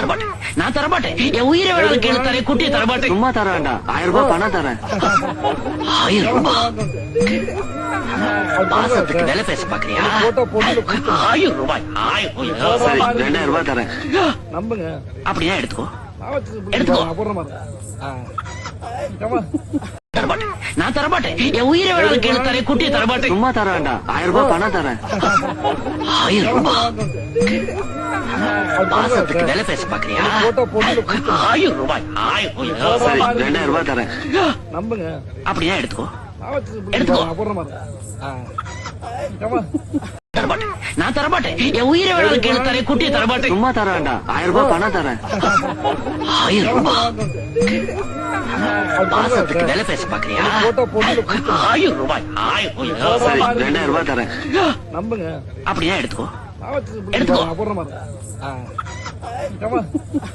தரமாட்டேன், நான் தரமாட்டேன். என் உயிரை வேணாலும் கேளு தரேன், குட்டியை தரமாட்டேன். சும்மா தர வேண்டாம், 1000 ரூபாய் பணம் தரேன். 1000 ரூபாய் பாசத்துக்கு வேலை பேச பாக்குறியா? 1000 ரூபாய், 1000. சரி, 2000 ரூபாய் தரேன். அப்படியா? எடுத்துக்கோ, எடுத்துக்கோ. தரமாட்டேன், நான் தரமாட்டேன். என் உயிரை வேணாலும் கேளு தரேன், குட்டியை தரமாட்டேன். சும்மா தர வேண்டாம், 1000 ரூபாய் பணம் தரேன். 1000 ரூபாய் பாசத்துக்கு வேலை பேச பாக்குறியா? 1000 ரூபாய், 1000. சரி, 2000 ரூபாய் தரேன். அப்படியா? எடுத்துக்கோ, எடுத்துக்கோ. தரமாட்டேன், நான் தரமாட்டேன். என் உயிரை வேணாலும் கேளு தரேன், குட்டியை தரமாட்டேன். சும்மா தர வேண்டாம், 1000 ரூபாய் பணம் தரேன். 1000 ரூபாய் பாசத்துக்கு வேலை பேச பாக்குறியா? 1000 ரூபாய், 1000. சரி, 2000 ரூபாய் தரேன். அப்படியா? எடுத்துக்கோ, எடுத்துக்கோ.